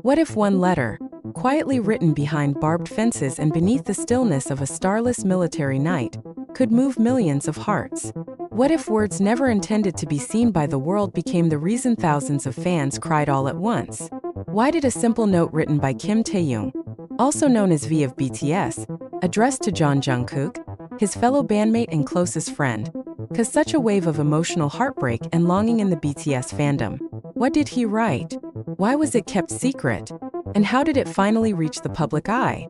What if one letter, quietly written behind barbed fences and beneath the stillness of a starless military night, could move millions of hearts? What if words never intended to be seen by the world became the reason thousands of fans cried all at once? Why did a simple note written by Kim Taehyung, also known as V of BTS, addressed to Jungkook, his fellow bandmate and closest friend, cause such a wave of emotional heartbreak and longing in the BTS fandom? What did he write? Why was it kept secret? And how did it finally reach the public eye?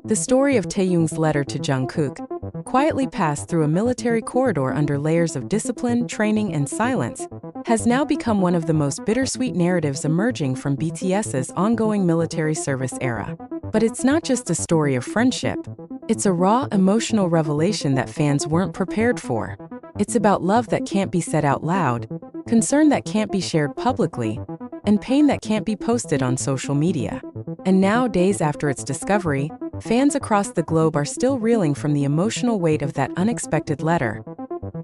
The story of Taehyung's letter to Jungkook quietly passed through a military corridor under layers of discipline, training, and silence, has now become one of the most bittersweet narratives emerging from BTS's ongoing military service era. But it's not just a story of friendship. It's a raw, emotional revelation that fans weren't prepared for. It's about love that can't be said out loud, concern that can't be shared publicly, and pain that can't be posted on social media. And now, days after its discovery, fans across the globe are still reeling from the emotional weight of that unexpected letter.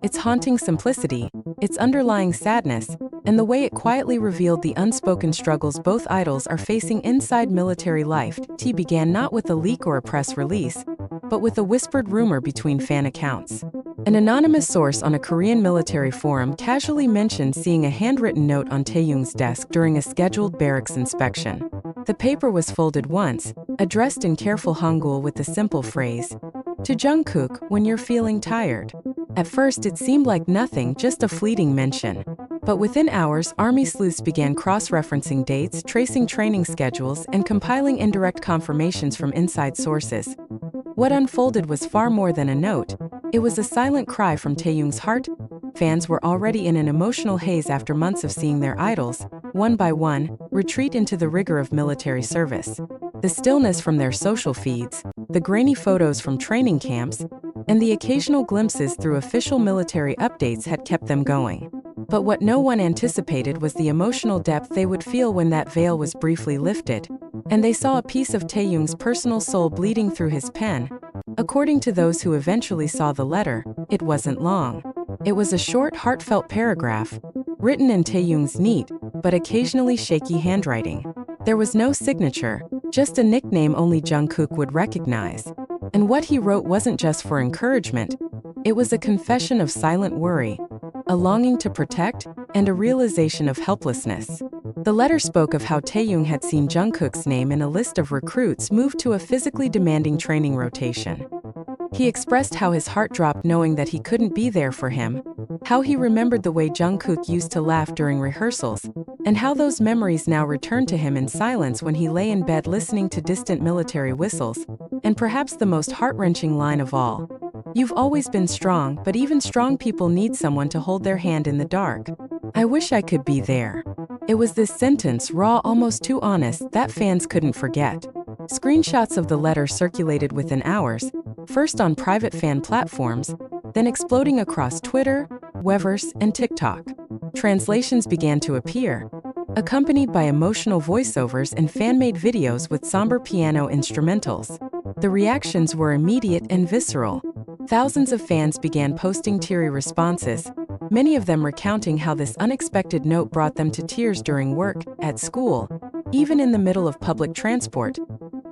Its haunting simplicity, its underlying sadness, and the way it quietly revealed the unspoken struggles both idols are facing inside military life. T began not with a leak or a press release, but with a whispered rumor between fan accounts. An anonymous source on a Korean military forum casually mentioned seeing a handwritten note on Taehyung's desk during a scheduled barracks inspection. The paper was folded once, addressed in careful Hangul with the simple phrase, "To Jungkook, when you're feeling tired." At first it seemed like nothing, just a fleeting mention. But within hours, Army sleuths began cross-referencing dates, tracing training schedules, and compiling indirect confirmations from inside sources. What unfolded was far more than a note. It was a silent cry from Taehyung's heart. Fans were already in an emotional haze after months of seeing their idols, one by one, retreat into the rigor of military service. The stillness from their social feeds, the grainy photos from training camps, and the occasional glimpses through official military updates had kept them going. But what no one anticipated was the emotional depth they would feel when that veil was briefly lifted, and they saw a piece of Taehyung's personal soul bleeding through his pen. According to those who eventually saw the letter, it wasn't long. It was a short, heartfelt paragraph, written in Taehyung's neat, but occasionally shaky handwriting. There was no signature, just a nickname only Jungkook would recognize. And what he wrote wasn't just for encouragement, it was a confession of silent worry, a longing to protect, and a realization of helplessness. The letter spoke of how Taehyung had seen Jungkook's name in a list of recruits moved to a physically demanding training rotation. He expressed how his heart dropped knowing that he couldn't be there for him, how he remembered the way Jungkook used to laugh during rehearsals, and how those memories now returned to him in silence when he lay in bed listening to distant military whistles, and perhaps the most heart-wrenching line of all, "You've always been strong, but even strong people need someone to hold their hand in the dark. I wish I could be there." It was this sentence, raw, almost too honest, that fans couldn't forget. Screenshots of the letter circulated within hours, first on private fan platforms, then exploding across Twitter, Weverse, and TikTok. Translations began to appear, accompanied by emotional voiceovers and fan-made videos with somber piano instrumentals. The reactions were immediate and visceral. Thousands of fans began posting teary responses, many of them recounting how this unexpected note brought them to tears during work, at school, even in the middle of public transport.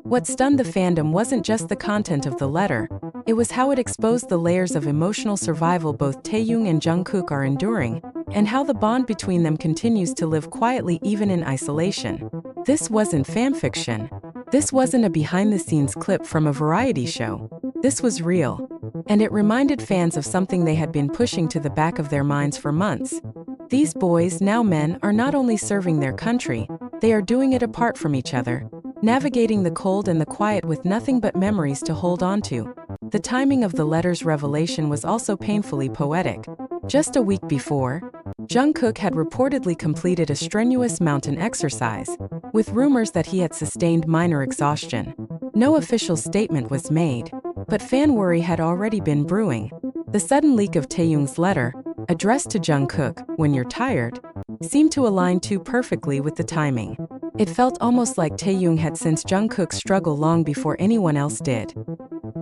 What stunned the fandom wasn't just the content of the letter, it was how it exposed the layers of emotional survival both Taehyung and Jungkook are enduring, and how the bond between them continues to live quietly even in isolation. This wasn't fanfiction. This wasn't a behind-the-scenes clip from a variety show. This was real. And it reminded fans of something they had been pushing to the back of their minds for months. These boys, now men, are not only serving their country, they are doing it apart from each other, navigating the cold and the quiet with nothing but memories to hold on to. The timing of the letter's revelation was also painfully poetic. Just a week before, Jungkook had reportedly completed a strenuous mountain exercise, with rumors that he had sustained minor exhaustion. No official statement was made, but fan worry had already been brewing. The sudden leak of Taehyung's letter, addressed to Jungkook, "When you're tired," seemed to align too perfectly with the timing. It felt almost like Taehyung had sensed Jungkook's struggle long before anyone else did.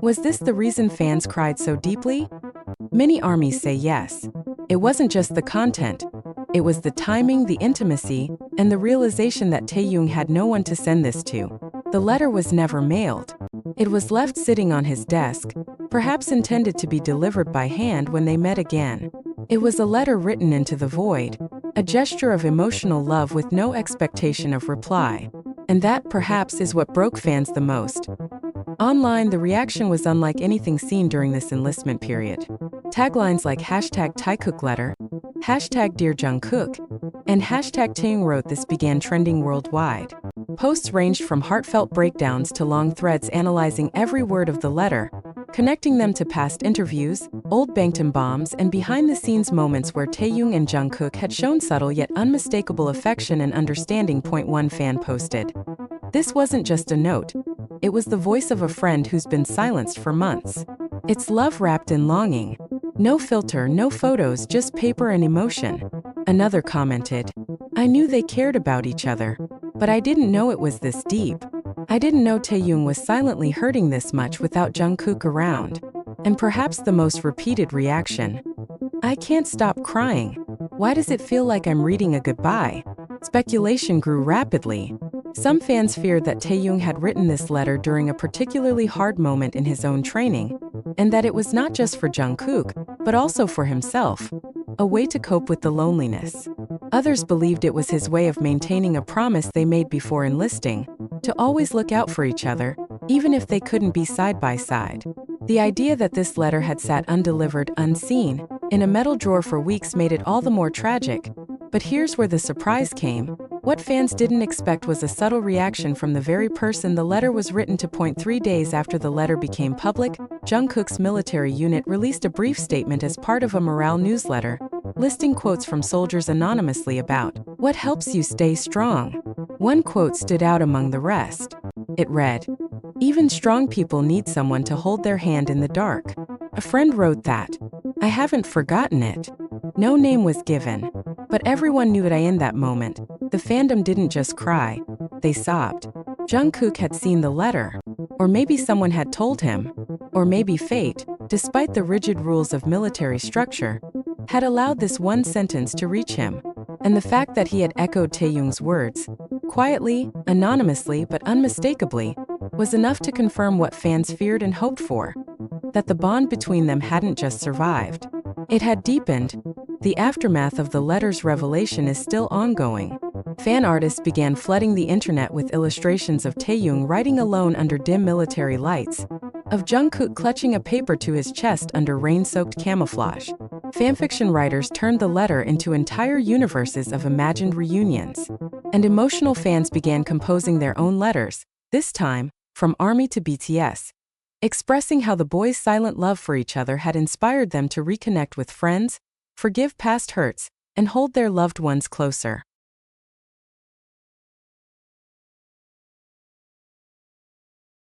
Was this the reason fans cried so deeply? Many armies say yes. It wasn't just the content, It was the timing, the intimacy, and the realization that Taehyung had no one to send this to. The letter was never mailed. It was left sitting on his desk, perhaps intended to be delivered by hand when they met again. It was a letter written into the void, a gesture of emotional love with no expectation of reply. And that, perhaps, is what broke fans the most. Online, the reaction was unlike anything seen during this enlistment period. Taglines like #TaeKookLetter, #DearJungkook, and #Taehyung wrote this began trending worldwide. Posts ranged from heartfelt breakdowns to long threads analyzing every word of the letter, connecting them to past interviews, old Bangtan bombs, and behind-the-scenes moments where Taehyung and Jungkook had shown subtle yet unmistakable affection and understanding. One fan posted, "This wasn't just a note. It was the voice of a friend who's been silenced for months. It's love wrapped in longing. No filter, no photos, just paper and emotion." Another commented, "I knew they cared about each other, but I didn't know it was this deep. I didn't know Taehyung was silently hurting this much without Jungkook around." And perhaps the most repeated reaction, "I can't stop crying. Why does it feel like I'm reading a goodbye?" Speculation grew rapidly. Some fans feared that Taehyung had written this letter during a particularly hard moment in his own training, and that it was not just for Jungkook, but also for himself, a way to cope with the loneliness. Others believed it was his way of maintaining a promise they made before enlisting, to always look out for each other, even if they couldn't be side by side. The idea that this letter had sat undelivered, unseen, in a metal drawer for weeks made it all the more tragic. But here's where the surprise came. What fans didn't expect was a subtle reaction from the very person the letter was written to. 3 days after the letter became public, Jungkook's military unit released a brief statement as part of a morale newsletter, listing quotes from soldiers anonymously about what helps you stay strong. One quote stood out among the rest. It read, "Even strong people need someone to hold their hand in the dark." A friend wrote that, "I haven't forgotten it." No name was given, but everyone knew it. In that moment, the fandom didn't just cry, they sobbed. Jungkook had seen the letter, or maybe someone had told him, or maybe fate, despite the rigid rules of military structure, had allowed this one sentence to reach him. And the fact that he had echoed Taehyung's words, quietly, anonymously, but unmistakably, was enough to confirm what fans feared and hoped for, that the bond between them hadn't just survived. It had deepened. The aftermath of the letter's revelation is still ongoing. Fan artists began flooding the internet with illustrations of Taehyung riding alone under dim military lights, of Jungkook clutching a paper to his chest under rain-soaked camouflage. Fanfiction writers turned the letter into entire universes of imagined reunions. And emotional fans began composing their own letters, this time, from ARMY to BTS, expressing how the boys' silent love for each other had inspired them to reconnect with friends, forgive past hurts, and hold their loved ones closer.